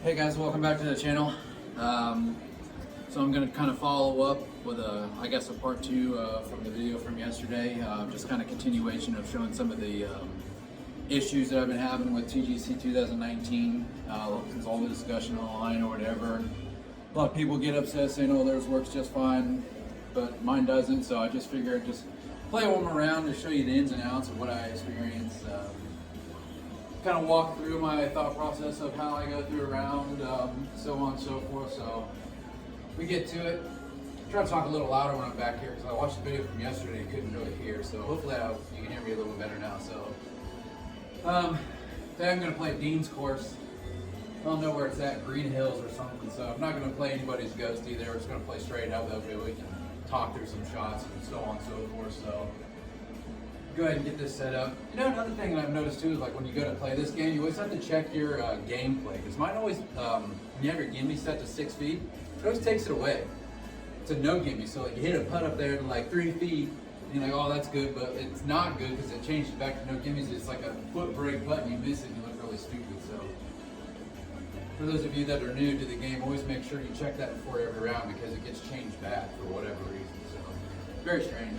Hey guys, welcome back to the channel. So I'm going to kind of follow up with a part two from the video from yesterday. Just kind of continuation of showing some of the issues that I've been having with TGC2019. Since all the discussion online or whatever. A lot of people get upset saying, oh, theirs works just fine, but mine doesn't. So I just figured I'd just play one around to show you the ins and outs of what I experienced. Kind of walk through my thought process of how I go through a round, so on and so forth. So we get to it. Try to talk a little louder when I'm back here because I watched the video from yesterday and couldn't really hear. So hopefully you can hear me a little bit better now. So today I'm going to play Dean's course. I don't know where it's at, Green Hills or something. So I'm not going to play anybody's ghost either. We're just going to play straight up. That way we can talk through some shots and so on and so forth. So go ahead and get this set up. You know, another thing that I've noticed too is like when you go to play this game, you always have to check your gameplay. Because mine always, when you have your gimme set to 6 feet, it always takes it away to no gimme. So like you hit a putt up there to like 3 feet, and you're like, oh, that's good, but it's not good because it changed it back to no gimmies. It's like a foot brake putt and you miss it and you look really stupid. So for those of you that are new to the game, always make sure you check that before every round because it gets changed back for whatever reason. So very strange.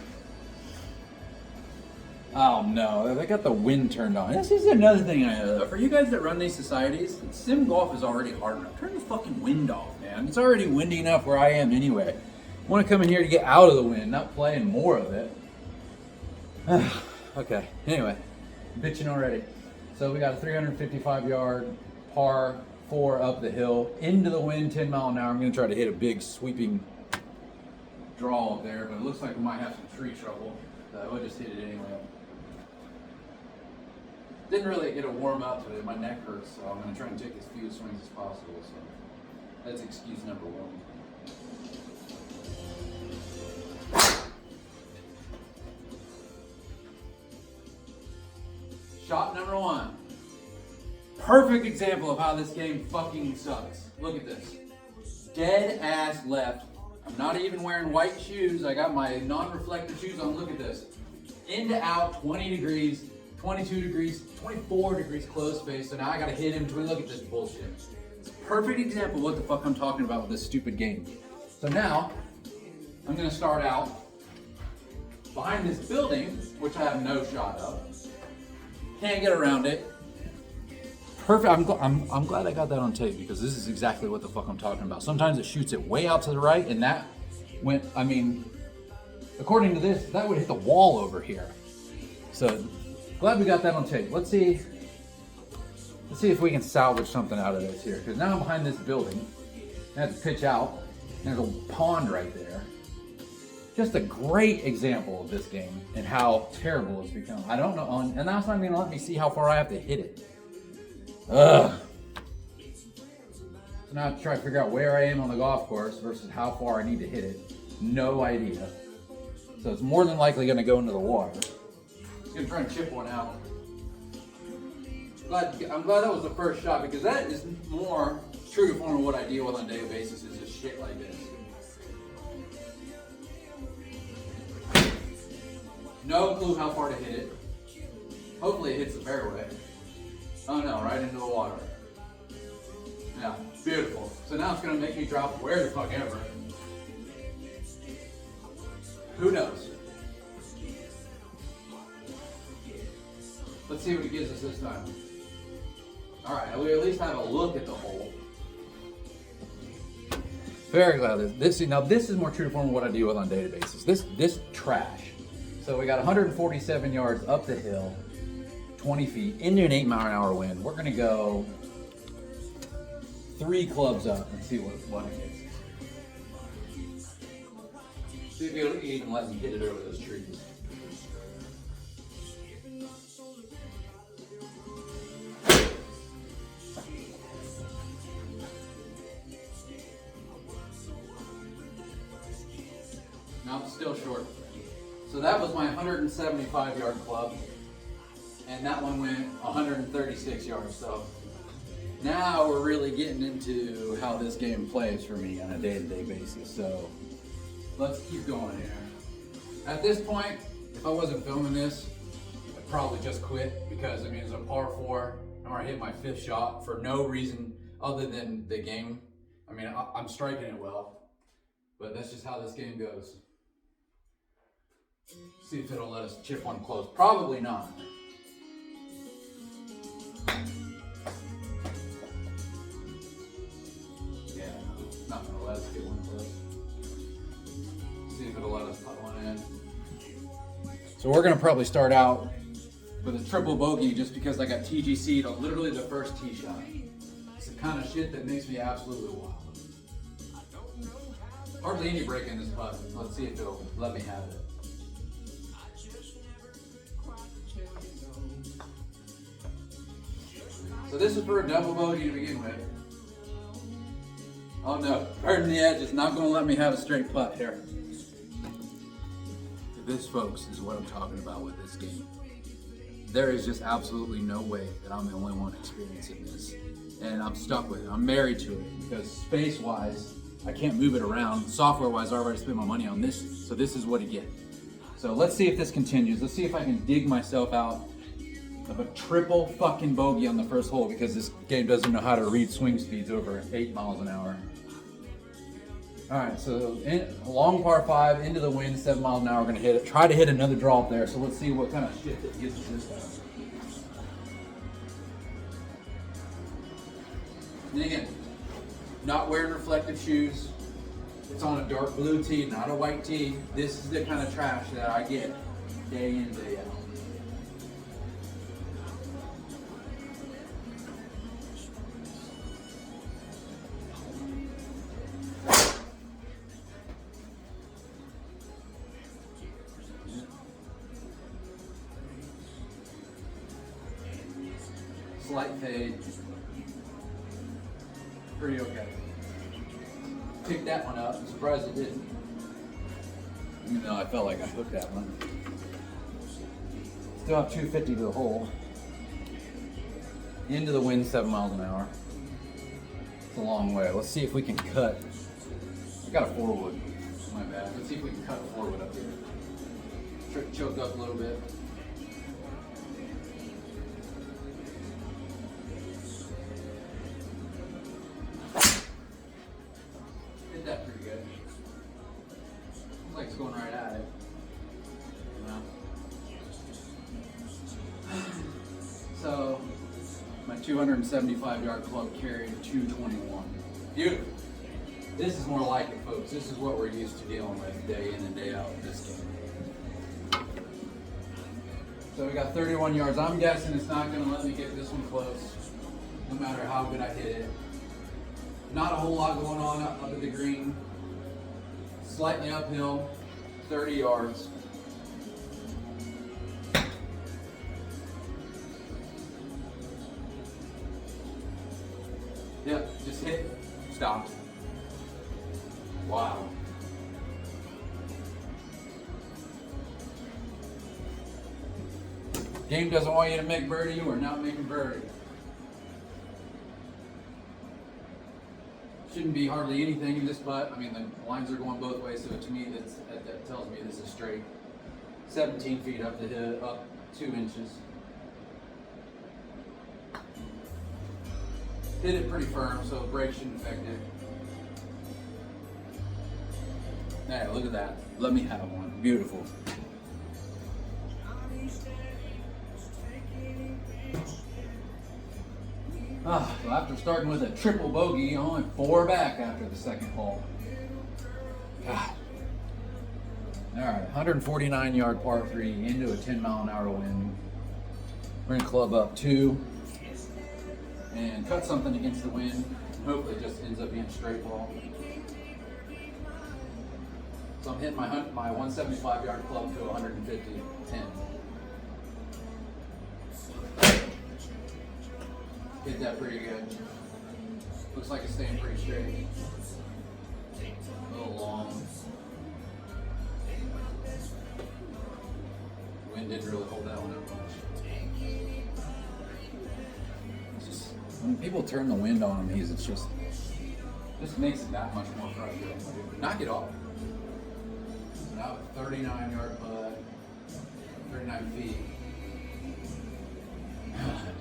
Oh no, they got the wind turned on. This is another thing I know. For you guys that run these societies, sim golf is already hard enough. Turn the fucking wind off, man. It's already windy enough where I am anyway. I want to come in here to get out of the wind, not playing more of it. Okay, anyway, bitching already. So we got a 355 yard par 4 up the hill, into the wind, 10 mile an hour. I'm gonna try to hit a big sweeping draw up there, but it looks like we might have some tree trouble. We'll just hit it anyway. Didn't really get a warm up today. My neck hurts, so I'm going to try and take as few swings as possible. So that's excuse number 1. Shot number 1. Perfect example of how this game fucking sucks. Look at this. Dead ass left. I'm not even wearing white shoes. I got my non-reflective shoes on. Look at this. In to out, 20 degrees. 22 degrees, 24 degrees close face, so now I gotta hit in between. Look at this bullshit. It's a perfect example of what the fuck I'm talking about with this stupid game. So now, I'm gonna start out behind this building, which I have no shot of. Can't get around it. Perfect, I'm glad I got that on tape because this is exactly what the fuck I'm talking about. Sometimes it shoots it way out to the right and that went, I mean, according to this, that would hit the wall over here. So, glad we got that on tape. Let's see if we can salvage something out of this here. Because now I'm behind this building. I have to pitch out. There's a pond right there. Just a great example of this game and how terrible it's become. I don't know, and that's not even gonna let me see how far I have to hit it. Ugh. So now I have to try to figure out where I am on the golf course versus how far I need to hit it. No idea. So it's more than likely gonna go into the water. I'm gonna try and chip one out. I'm glad that was the first shot because that is more true to form of what I deal with on a daily basis is just shit like this. No clue how far to hit it. Hopefully it hits the fairway. Oh no, right into the water. Yeah, beautiful. So now it's gonna make me drop where the fuck ever. Who knows? Let's see what it gives us this time. All right, we at least have a look at the hole. Very glad this is more true to form of what I deal with on a daily basis. This trash. So we got 147 yards up the hill, 20 feet into an 8 mile an hour wind. We're gonna go 3 clubs up and see what it gets. See if it'll even let me hit it over those trees. No, still short. So that was my 175 yard club, and that one went 136 yards. So now we're really getting into how this game plays for me on a day-to-day basis. So let's keep going here. At this point, if I wasn't filming this, I'd probably just quit because I mean it's a par 4. I'm already hit my 5th shot for no reason other than the game. I mean, I'm striking it well, but that's just how this game goes. See if it'll let us chip one close. Probably not. Yeah, no, it's not gonna let us get one close. See if it'll let us put one in. So we're gonna probably start out with a triple bogey just because I got TGC'd on literally the first tee shot. It's the kind of shit that makes me absolutely wild. Hardly any break in this putt. Let's see if it'll let me have it. So this is for a double bogey to begin with. Oh no, turning the edge is not going to let me have a straight putt here. This, folks, is what I'm talking about with this game. There is just absolutely no way that I'm the only one experiencing this. And I'm stuck with it. I'm married to it because space-wise, I can't move it around. Software-wise, I already spent my money on this, so this is what it gets. So let's see if this continues. Let's see if I can dig myself out of a triple fucking bogey on the first hole because this game doesn't know how to read swing speeds over 8 miles an hour. All right, so long par 5, into the wind, 7 miles an hour. We're gonna hit it. Try to hit another draw up there. So let's see what kind of shit that gives us this time. And again, not wearing reflective shoes. It's on a dark blue tee, not a white tee. This is the kind of trash that I get day in, day out. Slight fade. Pretty okay. Picked that one up. I'm surprised it didn't. Even though I felt like I hooked that one. Still have 250 to the hole. Into the wind, 7 miles an hour. It's a long way. Let's see if we can cut. I got a 4-wood. My bad. Let's see if we can cut a 4-wood up here. Choked up a little bit. Hit that pretty good. Looks like it's going right at it. So, my 275-yard club carried a 221. Beautiful. This is more like it, folks. This is what we're used to dealing with day in and day out in this game. So we got 31 yards. I'm guessing it's not going to let me get this one close, no matter how good I hit it. Not a whole lot going on up at the green. Slightly uphill, 30 yards. Yep, just hit, stop. Wow. Game doesn't want you to make birdie, you are not making birdie. Shouldn't be hardly anything in this putt. I mean, the lines are going both ways, so to me, that tells me this is straight. 17 feet up the hill, up 2 inches. Hit it pretty firm, so break shouldn't affect it. Hey, look at that. Let me have one. Beautiful. So after starting with a triple bogey, only 4 back after the second hole. God. All right, 149-yard par 3 into a 10-mile-an-hour wind. We're gonna club up 2 and cut something against the wind. Hopefully it just ends up being a straight ball. So I'm hitting my 175-yard club to 150, 10. Hit that pretty good. Looks like it's staying pretty straight. A little long. The wind didn't really hold that one up much. It's just, when people turn the wind on these, it just makes it that much more frustrating. Knock it off. Now 39-yard putt, 39 feet.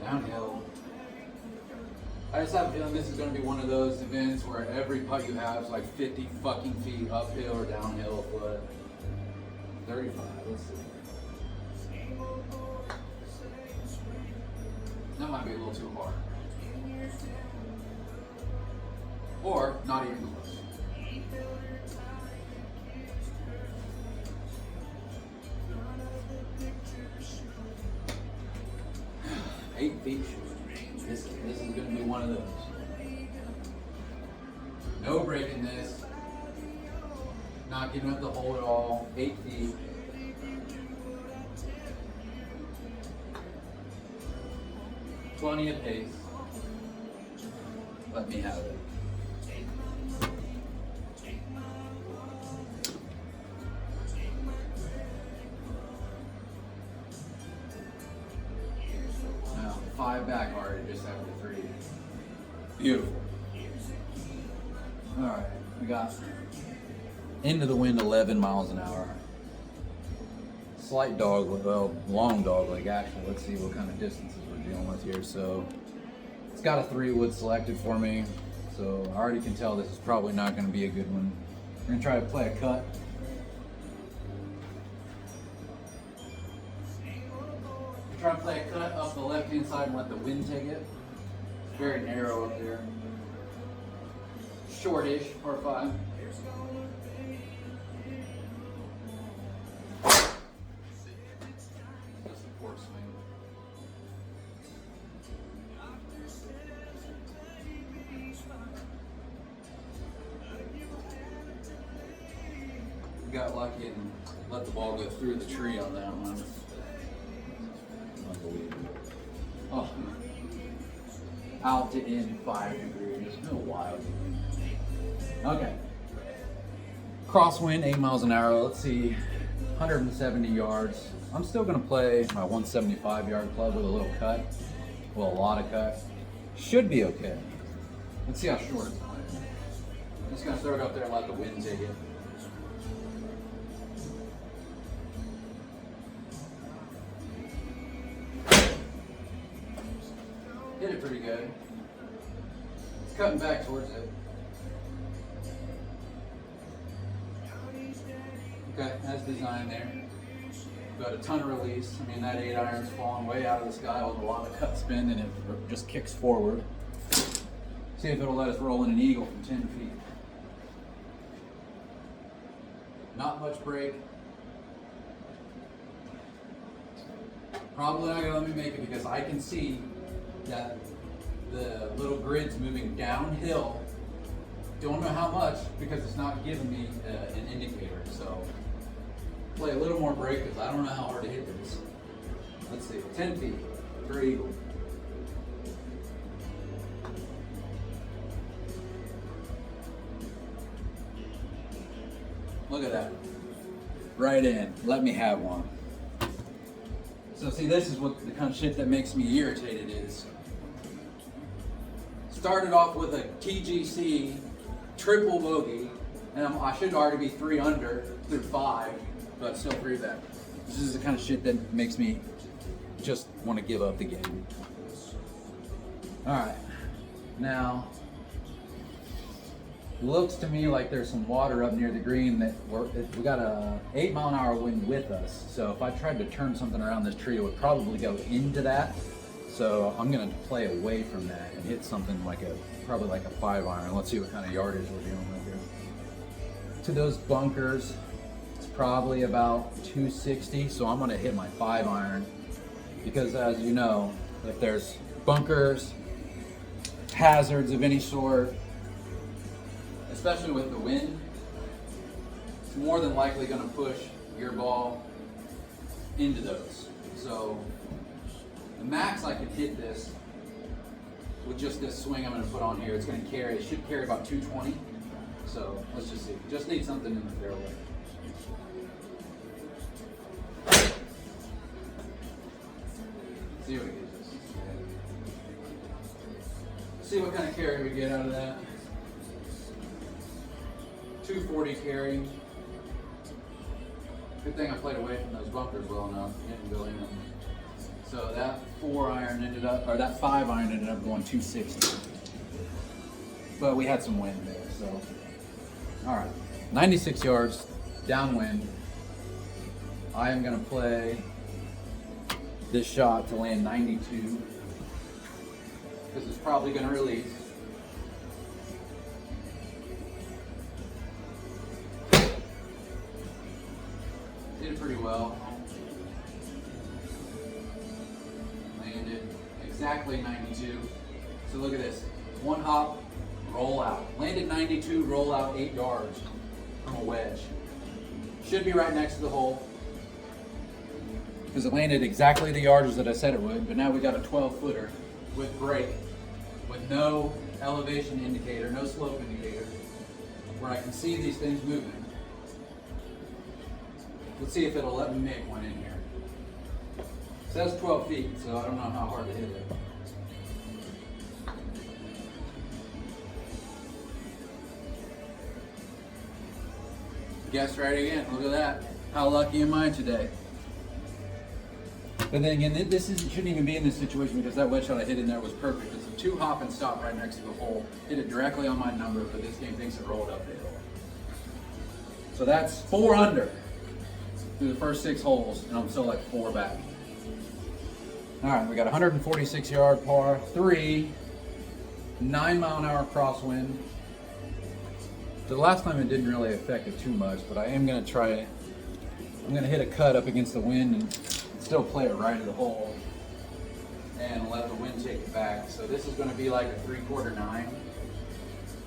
Downhill. I just have a feeling this is going to be one of those events where every putt you have is like 50 fucking feet uphill or downhill, but 35, let's see. That might be a little too hard. Or not even close. 8 feet. This is going to be one of those. No breaking this. Not giving up the hole at all. 8 feet. Plenty of pace. Let me have it. Now, 5 back hard just after 3. Beautiful. All right, we got into the wind 11 miles an hour. Slight dog, well, long dog leg actually. Let's see what kind of distances we're dealing with here. So it's got a 3-wood selected for me. So I already can tell this is probably not going to be a good one. We're going to try to play a cut. Try to play a cut up the left-hand side and let the wind take it. It's very narrow up there. Shortish, par 5. Just a poor swing. Got lucky and let the ball go through the tree on that one. Unbelievable. Oh, out to in 5 degrees. No wild. Okay. Crosswind, 8 miles an hour. Let's see, 170 yards. I'm still going to play my 175 yard club with a little cut. Well, a lot of cut. Should be okay. Let's see how short it's playing. I'm just going to throw it up there and let the wind take it. Hit it pretty good. It's cutting back towards it. Okay, that's designed there. Got a ton of release. I mean, that 8 iron's falling way out of the sky with a lot of cut spin, and it just kicks forward. See if it'll let us roll in an eagle from 10 feet. Not much break. Probably not gonna let me make it because I can see that the little grid's moving downhill. Don't know how much because it's not giving me an indicator. So play a little more break because I don't know how hard to hit this. Let's see, 10 feet for eagle. Look at that. Right in. Let me have one. So see, this is what the kind of shit that makes me irritated is. Started off with a TGC triple bogey, and I should already be 3 under through 5, but still 3 back. This is the kind of shit that makes me just want to give up the game. All right, now looks to me like there's some water up near the green that we got a 8 mile an hour wind with us. So if I tried to turn something around this tree, it would probably go into that. So I'm gonna play away from that and hit something like probably like a 5 iron. Let's see what kind of yardage we're dealing with here. To those bunkers, it's probably about 260. So I'm gonna hit my 5 iron because, as you know, if there's bunkers, hazards of any sort, especially with the wind, it's more than likely going to push your ball into those. So the max I can hit this with just this swing I'm going to put on here, it's going to carry, it should carry about 220. So let's just see. Just need something in the fairway. See what it gives us. See what kind of carry we get out of that. 240 carry. Good thing I played away from those bunkers well enough. Didn't go in them. So that 4 iron ended up, or that 5 iron ended up going 260. but we had some wind there, so. All right, 96 yards, downwind. I am gonna play this shot to land 92, because it's probably gonna release. Did it pretty well. Landed exactly 92. So look at this. One hop, roll out. Landed 92, roll out 8 yards from a wedge. Should be right next to the hole, because it landed exactly the yardage that I said it would, but now we got a 12-footer with brake, with no elevation indicator, no slope indicator, where I can see these things moving. Let's see if it'll let me make one in here. It says 12 feet, so I don't know how hard to hit it. Guess right again. Look at that. How lucky am I today? But then again, shouldn't even be in this situation, because that wedge shot I hit in there was perfect. It's a 2 hop and stop right next to the hole. Hit it directly on my number, but this game thinks it rolled up the hill. So that's 4 under through the first 6 holes, and I'm still like 4 back. All right, we got 146 yard par 3, 9-mile-an-hour crosswind. So the last time it didn't really affect it too much, but I am gonna try it. I'm gonna hit a cut up against the wind and still play it right at the hole and let the wind take it back. So this is gonna be like a 3/4 9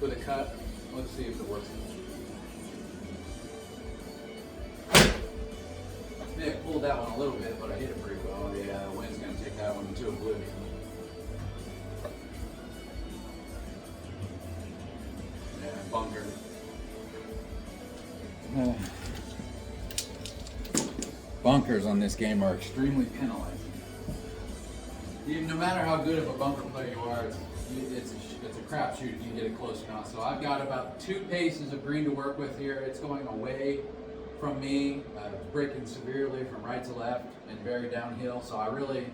with a cut. Let's see if it works. May have pulled that one a little bit, but I hit it pretty well. Yeah, the wind's gonna take that one into oblivion. Yeah, bunker. Bunkers on this game are extremely penalizing. Even no matter how good of a bunker player you are, it's a crapshoot if you get it close or not. So I've got about 2 paces of green to work with here. It's going away from me, breaking severely from right to left and very downhill. So I really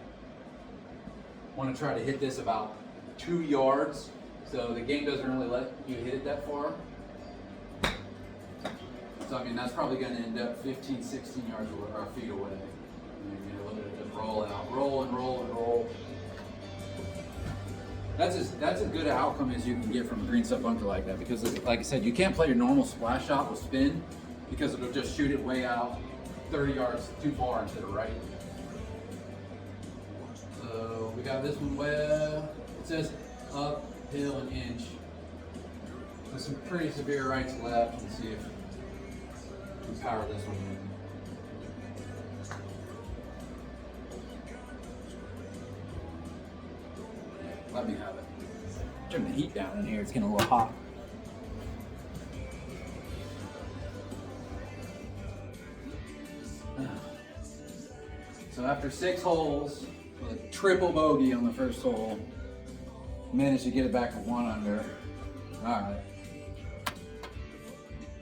want to try to hit this about 2 yards. So the game doesn't really let you hit it that far. So I mean, that's probably going to end up 15, 16 yards or feet away. And you're looking at just roll out, roll and roll and roll. That's as good an outcome as you can get from a green stuff bunker like that, because like I said, you can't play your normal splash shot with spin, because it'll just shoot it way out 30 yards too far instead of right. So we got this one well, it says uphill an inch. With some pretty severe right to left. Let's see if we can power this one in. Let me have it. Turn the heat down in here, it's getting a little hot. So after 6 holes, with a triple bogey on the first hole, managed to get it back to 1 under. All right.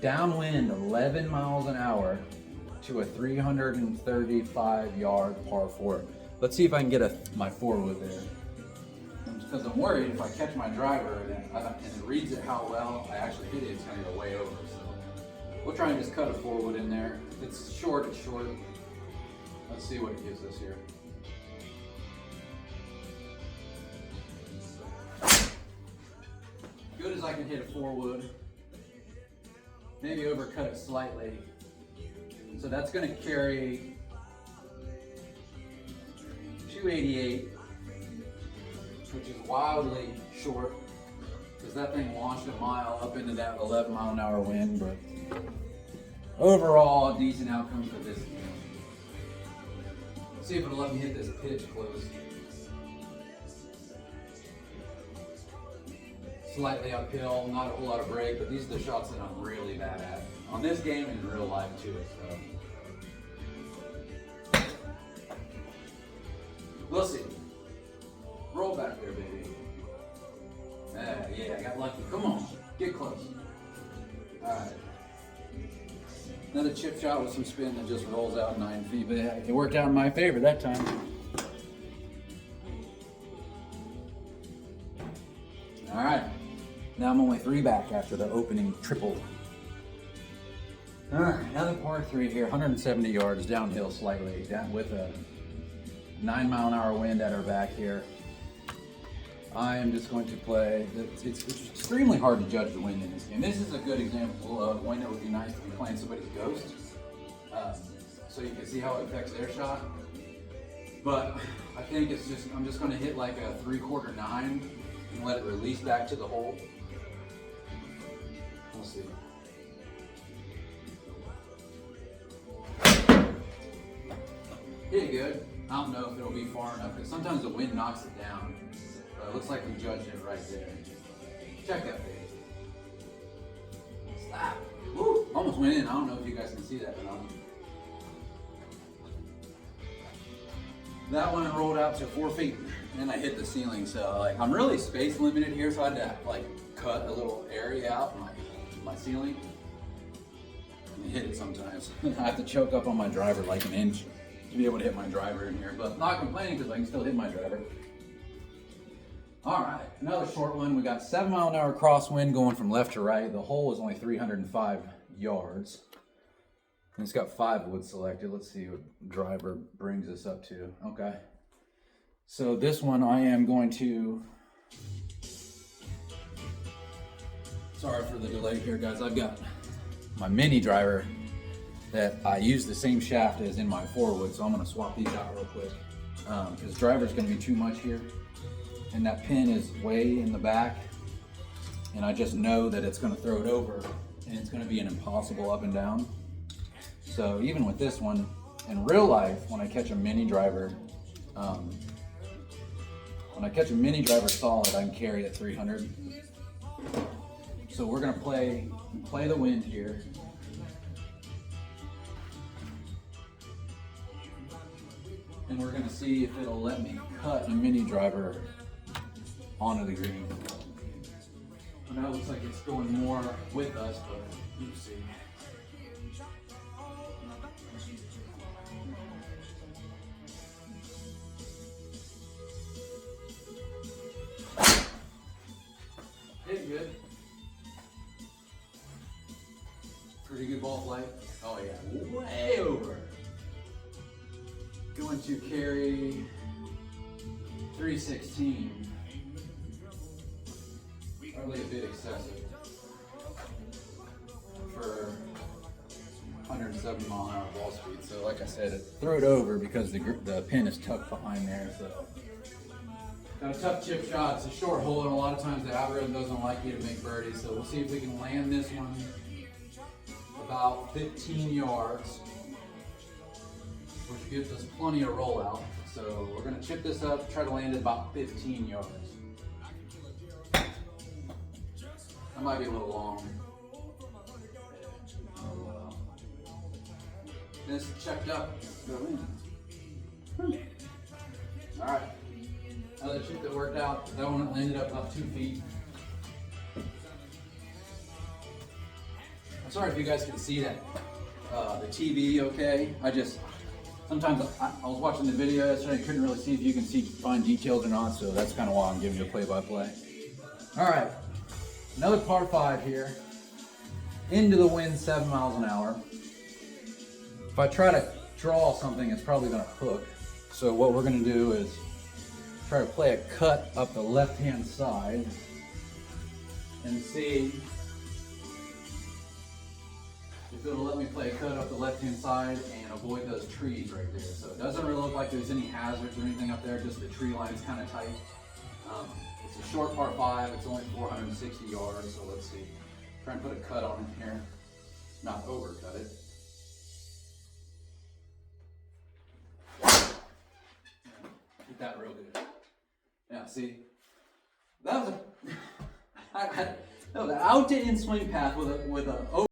Downwind 11 miles an hour to a 335 yard par 4. Let's see if I can get my 4-wood there. Because I'm worried if I catch my driver and it reads it how well I actually hit it, it's going to go way over. So we'll try and just cut a 4-wood in there. If it's short, it's short. Let's see what it gives us here. Good as I can hit a 4-wood. Maybe overcut it slightly. So that's going to carry 288, which is wildly short, because that thing launched a mile up into that 11-mile-an-hour wind. But overall, a decent outcome for this game. Let's see if it'll let me hit this pitch close. Slightly uphill, not a whole lot of break, but these are the shots that I'm really bad at on this game and in real life too. So we'll see. Roll back there, baby. Yeah, I got lucky. Come on, get close. All right. Another chip shot with some spin that just rolls out 9 feet, but it worked out in my favor that time. All right. Now I'm only 3 back after the opening triple. All right, another par 3 here, 170 yards downhill slightly, down with a 9-mile-an-hour wind at our back here. I am just going to play. It's extremely hard to judge the wind in this game. This is a good example of when it would be nice to be playing somebody's ghost, so you can see how it affects their shot. But I think I'm just going to hit like a 3/4 9 and let it release back to the hole. We'll see. Pretty good. I don't know if it'll be far enough because sometimes the wind knocks it down. But it looks like we judged it right there. Check that page. Stop. Woo! Almost went in. I don't know if you guys can see that or not. That one rolled out to 4 feet and I hit the ceiling. So like I'm really space limited here, so I had to like cut a little area out in my ceiling. And hit it sometimes. I have to choke up on my driver like an inch to be able to hit my driver in here, but not complaining because I can still hit my driver. All right, another short one. We got 7-mile-an-hour crosswind going from left to right. The hole is only 305 yards. And it's got 5 wood selected. Let's see what driver brings us up to. Okay. So this one I am going to, sorry for the delay here guys. I've got my mini driver that I use the same shaft as in my 4-wood, so I'm gonna swap these out real quick. Because driver's gonna be too much here. And that pin is way in the back. And I just know that it's gonna throw it over and it's gonna be an impossible up and down. So even with this one, in real life, when I catch a mini driver solid, I can carry at 300. So we're gonna play the wind here. And we're gonna see if it'll let me cut a mini driver onto the green. Now it looks like it's going more with us, but you see. Hit good. Pretty good ball flight. Oh yeah, way over. Going to carry 316. Probably a bit excessive for 170 mile an hour ball speed. So like I said, threw it over because the pin is tucked behind there. So got a tough chip shot. It's a short hole, and a lot of times the algorithm doesn't like you to make birdies. So we'll see if we can land this one about 15 yards, which gives us plenty of rollout. So we're gonna chip this up, try to land it about 15 yards. That might be a little long. This checked up. Go in. All right. Another chip that worked out. That one landed up about 2 feet. I'm sorry if you guys can see that the TV. Okay. Sometimes I was watching the video yesterday. I couldn't really see if you can see fine details or not. So that's kind of why I'm giving you a play-by-play. All right. Another par 5 here. Into the wind, 7 miles an hour. If I try to draw something, it's probably going to hook. So what we're going to do is try to play a cut up the left-hand side and see if it'll let me play a cut up the left-hand side and avoid those trees right there. So it doesn't really look like there's any hazards or anything up there, just the tree line is kind of tight. It's a short par 5, it's only 460 yards, so let's see. Try and put a cut on it here, not overcut it. Get that real good. Yeah, see? That was an out to in swing path with a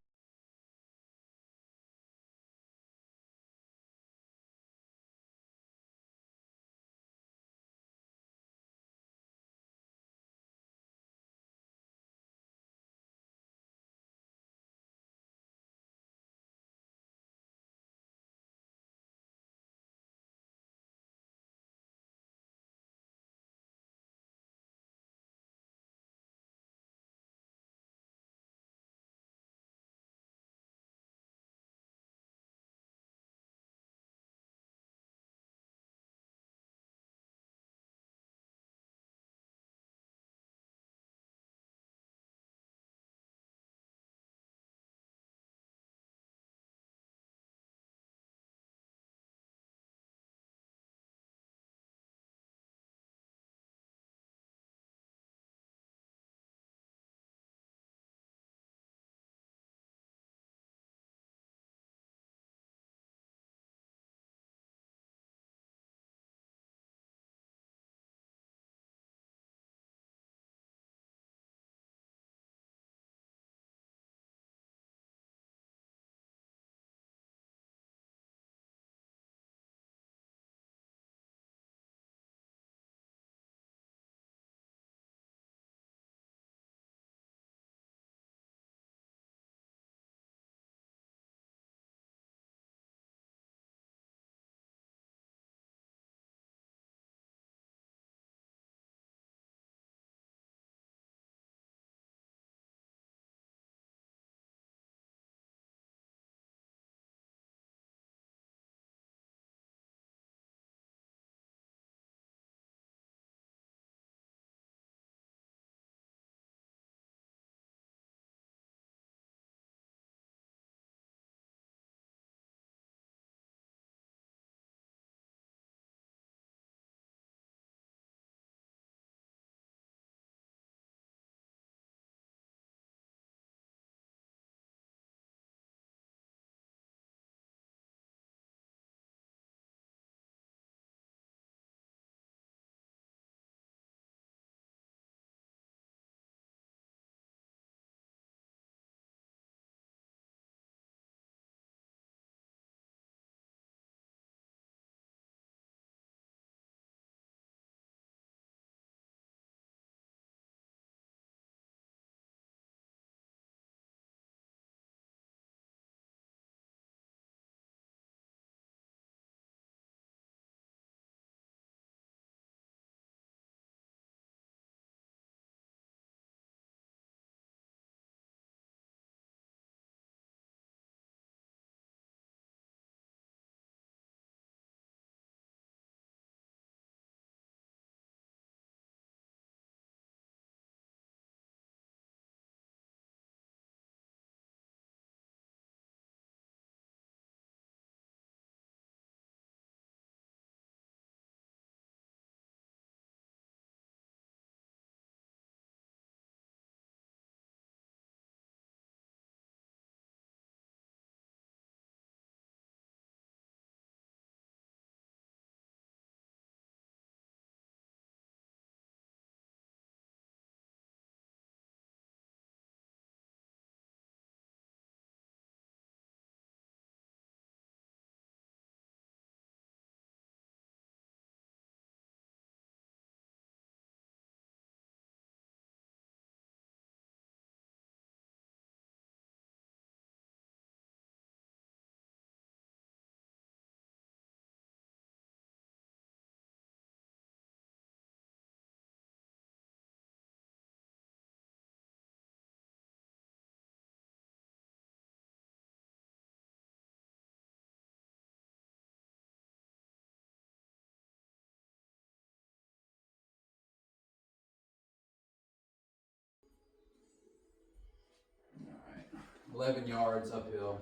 11 yards uphill.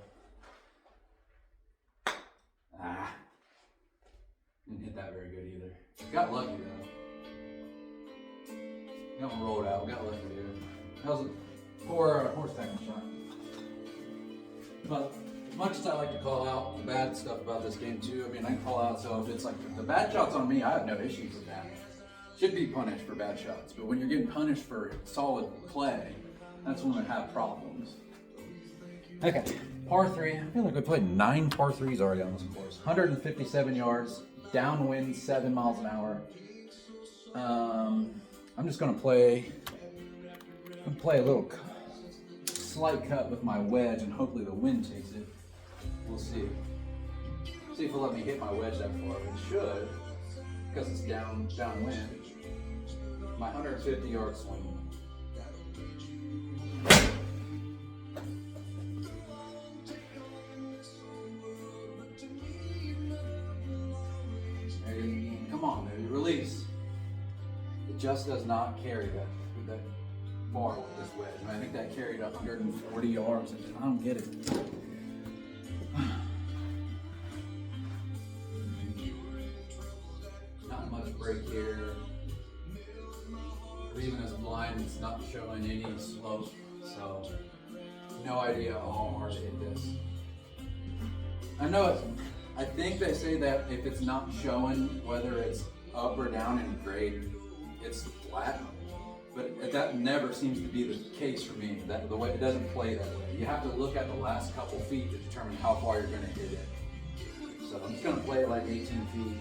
Didn't hit that very good either. Got lucky though. Got one rolled out. Got lucky there. That was a poor horseback shot. But as much as I like to call out the bad stuff about this game too, I mean, I can call out, so if it's like the bad shots on me, I have no issues with that. Should be punished for bad shots, but when you're getting punished for solid play, that's when we have problems. Okay, par 3. I feel like we played 9 par 3s already on this course. 157 yards, downwind 7 miles an hour. I'm just gonna play a little slight cut with my wedge, and hopefully the wind takes it. We'll see. See if it'll let me hit my wedge that far. It should, because it's downwind. My 150-yard swing. Come on, baby, release. It just does not carry that far with this wedge. I think that carried 140 yards, and I don't get it. Not much break here. Even as blind, it's not showing any slope, so no idea how hard to hit this. I know I think they say that if it's not showing whether it's up or down in grade, it's flat. But that never seems to be the case for me. That the way it doesn't play that way. You have to look at the last couple feet to determine how far you're going to hit it. So I'm just going to play it like 18 feet.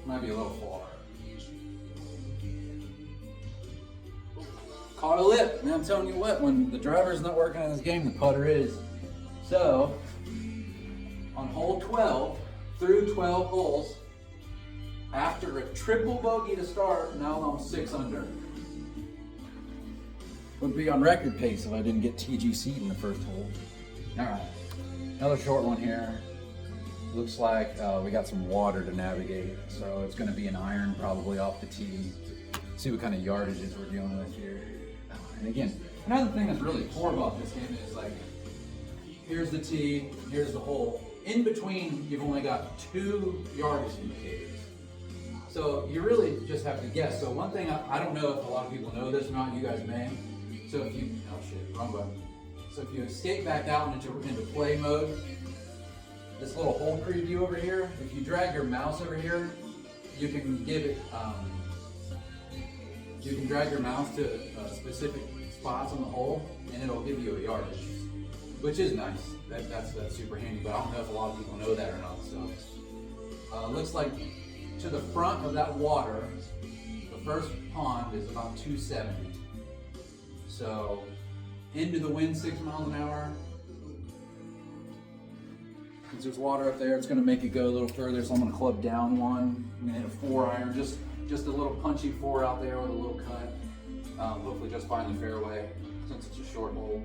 Might be a little far. Caught a lip. Man, I'm telling you what, when the driver's not working on this game, the putter is. So, on hole 12, through 12 holes, after a triple bogey to start, now I'm 6 under. Would be on record pace if I didn't get TGC in the first hole. All right, another short one here. Looks like we got some water to navigate, so it's going to be an iron probably off the tee. See what kind of yardages we're dealing with here. And again, another thing that's really poor about this game is like, here's the tee, here's the hole. In between, you've only got 2 yardage indicators. So you really just have to guess. So one thing, I don't know if a lot of people know this or not, you guys may. So if you, oh shit, wrong button. So if you escape back out into play mode, this little hole preview over here, if you drag your mouse over here, you can give it, you can drag your mouse to specific spots on the hole, and it'll give you a yardage, which is nice. That's super handy, but I don't know if a lot of people know that or not. So looks like to the front of that water, the first pond is about 270. So into the wind 6 miles an hour. Since there's water up there, it's going to make it go a little further, so I'm going to club down one. I'm going to hit a 4-iron, just a little punchy 4 out there with a little cut. Hopefully just find the fairway, since it's a short hole.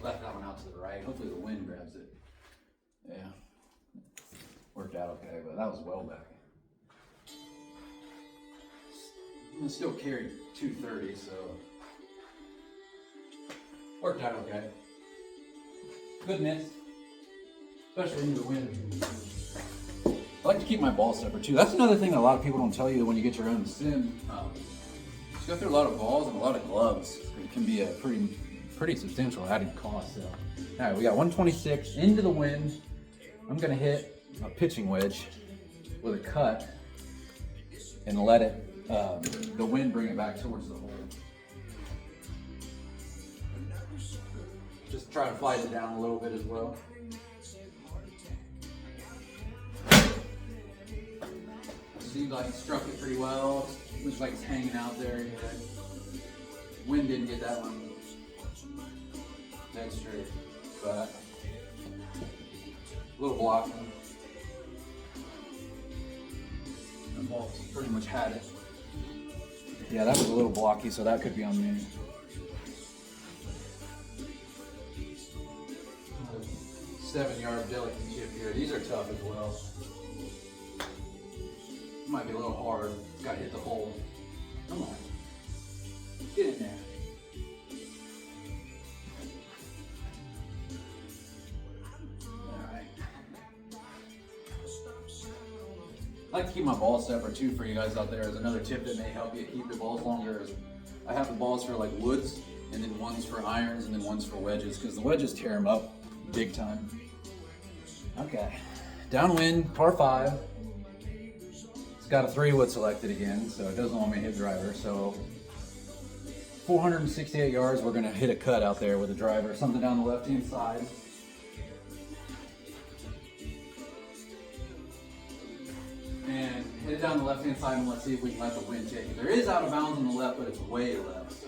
Left that one out to the right. Hopefully the wind grabs it. Yeah, worked out okay, but that was well back. It still carried 230, so worked out okay. Good miss, especially into the wind. I like to keep my ball separate too. That's another thing that a lot of people don't tell you when you get your own sim. You go through a lot of balls and a lot of gloves. It can be a pretty substantial added cost. So, all right, we got 126 into the wind. I'm gonna hit a pitching wedge with a cut and let it, the wind bring it back towards the hole. Just try to fight it down a little bit as well. Seems like it struck it pretty well. Looks like it's hanging out there. Yeah. Wind didn't get that one dead straight, but a little blocky. The ball pretty much had it. Yeah, that was a little blocky, so that could be on me. 7-yard delicate chip here. These are tough as well. Might be a little hard. Gotta hit the hole. Come on. Get in there. Alright. I like to keep my balls separate too for you guys out there. As another tip that may help you keep the balls longer is I have the balls for like woods, and then ones for irons, and then ones for wedges, because the wedges tear them up big time. Okay. Downwind, par 5. It's got a 3-wood selected again, so it doesn't want me to hit driver. So 468 yards, we're gonna hit a cut out there with a driver, something down the left-hand side. And hit it down the left-hand side, and let's see if we can let the wind take it. There is out of bounds on the left, but it's way left, so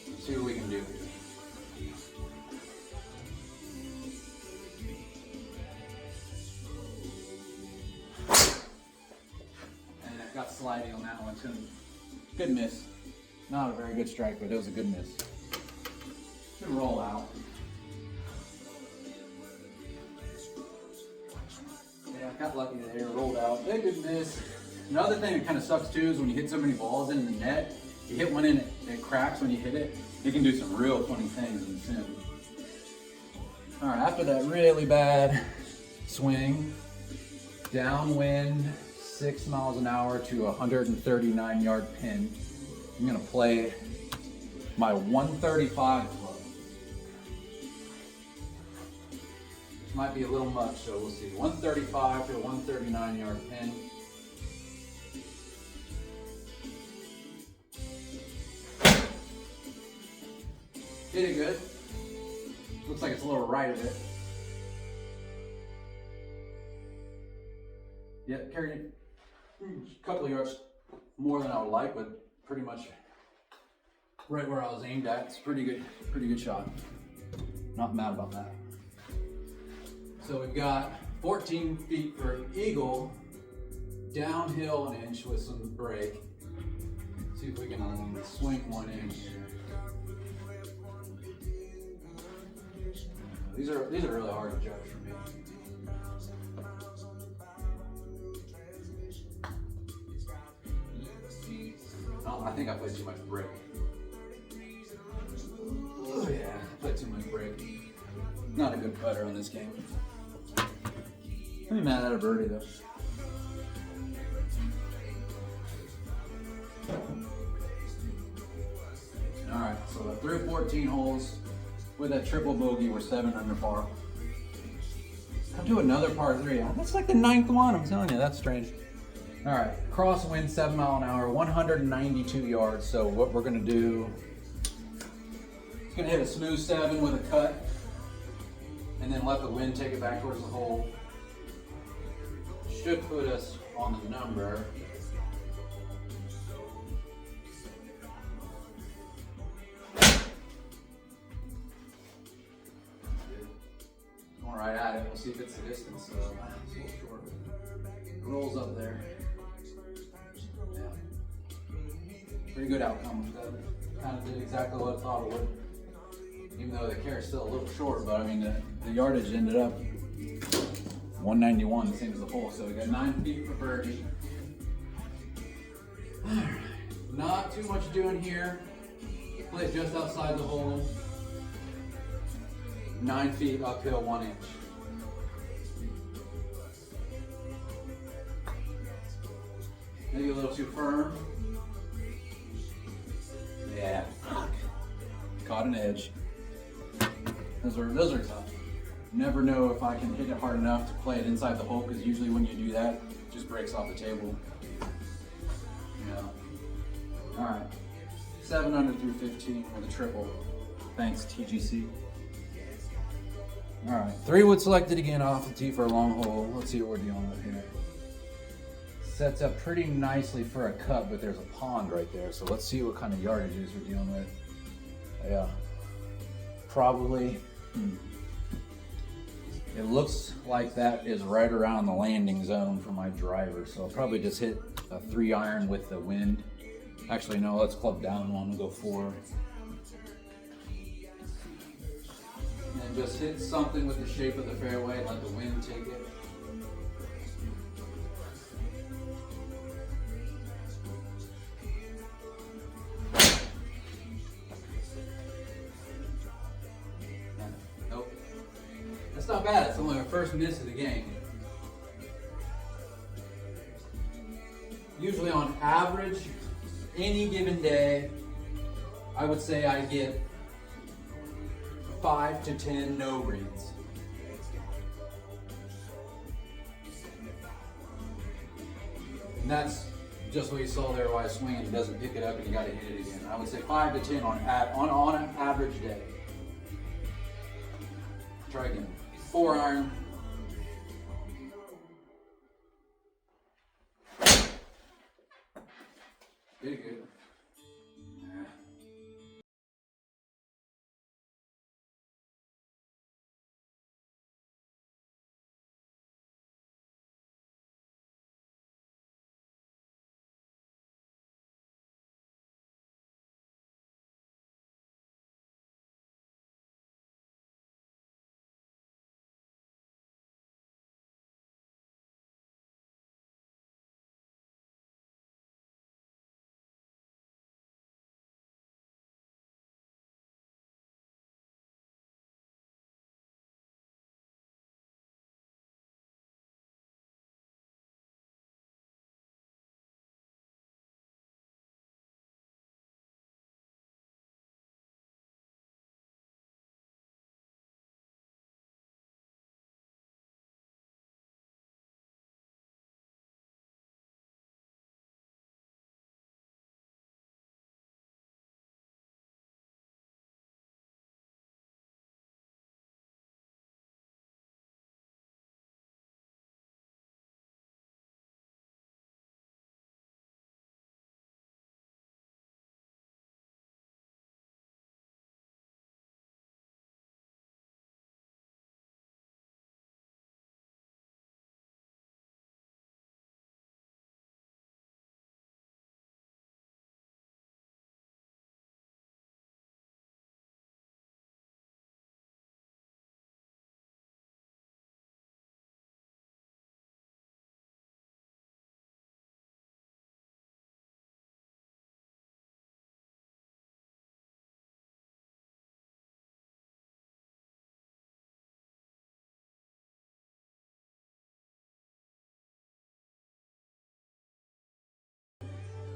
let's see what we can do here. Got sliding on that one too. Good miss. Not a very good strike, but it was a good miss. Should roll out. Yeah, I got lucky there. Rolled out. A good miss. Another thing that kind of sucks too is when you hit so many balls in the net, you hit one in it, it cracks when you hit it. It can do some real funny things in the sim. All right, after that really bad swing, downwind, 6 miles an hour to a 139-yard pin. I'm gonna play my 135 club. This might be a little much, so we'll see. 135 to a 139-yard pin. Hit it good. Looks like it's a little right of it. Yep, carried it. A couple of yards more than I would like, but pretty much right where I was aimed at. It's pretty good shot. Not mad about that. So we've got 14 feet for eagle, downhill an inch with some break. See if we can swing one in here. These are really hard to judge for me. I think I played too much break. Oh yeah, I played too much break. Not a good putter on this game. I'm mad at a birdie though. Alright, so through 14 holes with that triple bogey, we're 7 under par. Come to another par 3. That's like the 9th one, I'm telling you, that's strange. All right, crosswind, 7 mile an hour, 192 yards. So what we're gonna do, it's gonna hit a smooth 7 with a cut, and then let the wind take it back towards the hole. Should put us on the number. Going right at it. We'll see if it's the distance. It's a little short. It rolls up there. Pretty good outcome. That kind of did exactly what I thought it would. Even though the carry's still a little short, but I mean the yardage ended up 191, the same as the hole. So we got 9 feet for birdie. Alright, not too much doing here. Play it just outside the hole. 9 feet uphill, 1 inch. Maybe a little too firm. Yeah. Caught an edge. Those are tough. Never know if I can hit it hard enough to play it inside the hole, because usually when you do that, it just breaks off the table. Yeah. All right. 7 under through 15 with a triple. Thanks, TGC. All right. 3-wood selected again off the tee for a long hole. Let's see what we're dealing with here. Sets up pretty nicely for a cut, but there's a pond right there. So let's see what kind of yardages we're dealing with. Yeah. Probably. It looks like that is right around the landing zone for my driver. So I'll probably just hit a 3-iron with the wind. Actually, no, let's club down one and go 4. And just hit something with the shape of the fairway, let the wind take it. That's not bad. It's only our first miss of the game. Usually on average, any given day, I would say I get 5 to 10 no reads. And that's just what you saw there while I swing and he doesn't pick it up and you got to hit it again. I would say 5 to 10 on an average day. Try again. 4-iron. Pretty good. Yeah.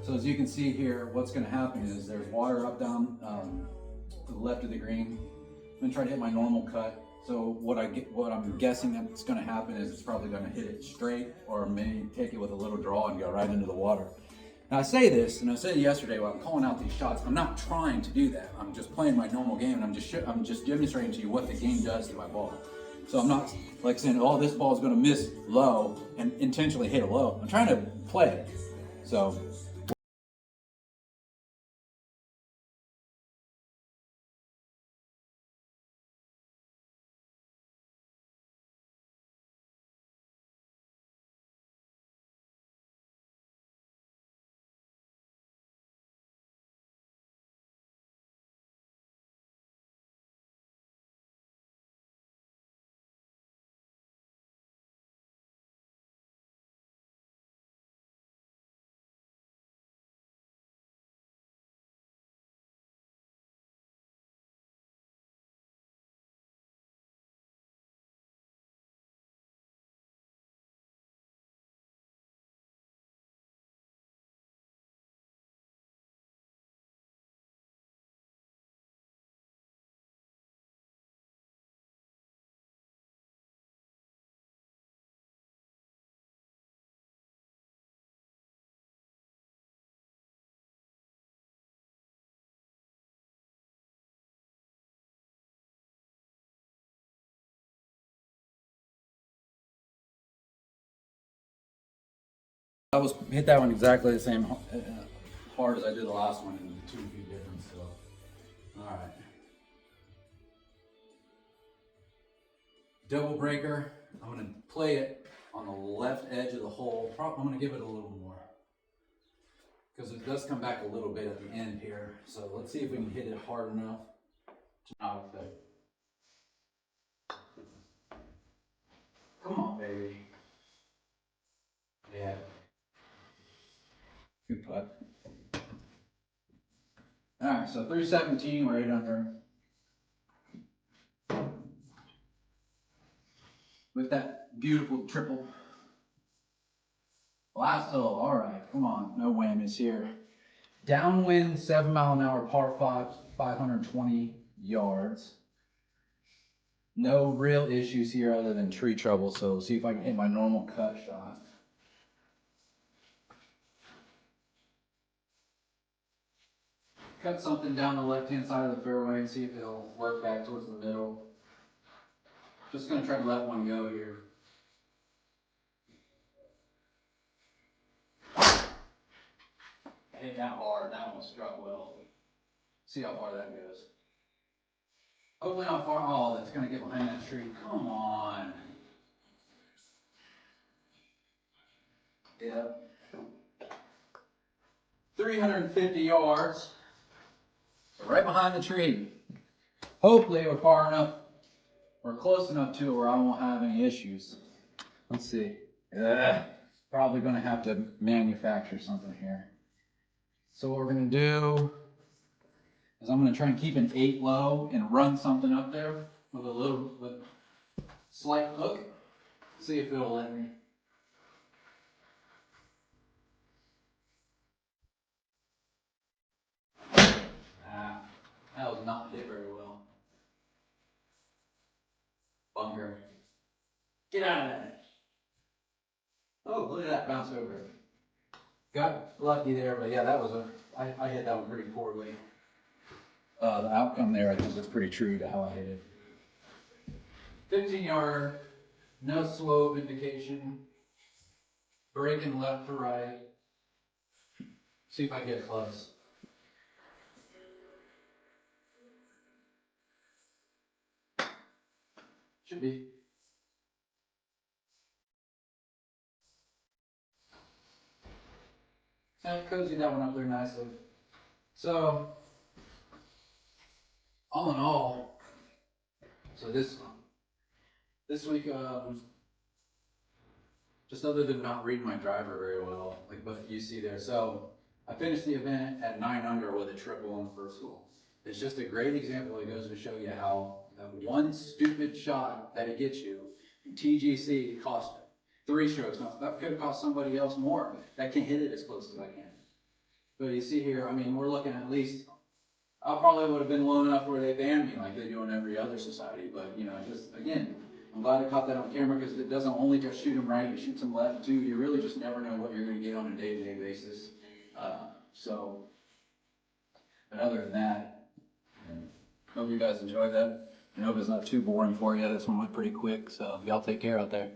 So as you can see here, what's going to happen is there's water up down to the left of the green. I'm going to try to hit my normal cut. So what I'm guessing that's going to happen is it's probably going to hit it straight, or maybe take it with a little draw and go right into the water. Now I say this, and I said it yesterday while I'm calling out these shots. I'm not trying to do that. I'm just playing my normal game, and I'm just demonstrating to you what the game does to my ball. So I'm not like saying, oh, this ball is going to miss low and intentionally hit a low. I'm trying to play it. So. I was hit that one exactly the same hard as I did the last one, and 2 feet difference. So, all right. Double breaker. I'm gonna play it on the left edge of the hole. I'm gonna give it a little more because it does come back a little bit at the end here. So let's see if we can hit it hard enough to not affect. Come on, baby. Yeah. Good putt. All right, so 317 right under. with that beautiful triple. Last hole, all right, come on, no whammies here. Downwind, 7-mile-an-hour par 5, 520 yards. No real issues here other than tree trouble, so see if I can hit my normal cut shot. Cut something down the left-hand side of the fairway and see if it'll work back towards the middle. Just gonna try to let one go here. Hit that hard, that one struck well. See how far that goes. Hopefully not far. Oh, that's gonna get behind that tree. Come on. Yep. 350 yards. Right behind the tree. Hopefully we're far enough, or close enough to it where I won't have any issues. Let's see. Probably gonna have to manufacture something here. So what we're gonna do is I'm gonna try and keep an 8 low and run something up there with a slight hook. See if it'll let me. That was not hit very well. Bunker. Get out of that. Oh, look at that bounce over. Got lucky there, but yeah, that was I hit that one pretty poorly. The outcome there, I think, was pretty true to how I hit it. 15-yard, no slope indication. Breaking left to right. See if I get close. Should be. And cozy that one up there nicely. So, all in all, so this week, just other than not reading my driver very well, like what you see there. So I finished the event at 9 under with a triple on the first hole. It's just a great example. It goes to show you how that one stupid shot that it gets you, TGC cost 3 strokes. Now, that could have cost somebody else more that can hit it as close as I can. But you see here, I mean, we're looking at least, I probably would have been low enough where they banned me like they do in every other society. But, you know, just, again, I'm glad I caught that on camera because it doesn't only just shoot them right, it shoots them left too. You really just never know what you're going to get on a day-to-day basis. But other than that, hope you guys enjoyed that. I hope it's not too boring for you. This one went pretty quick, so y'all take care out there.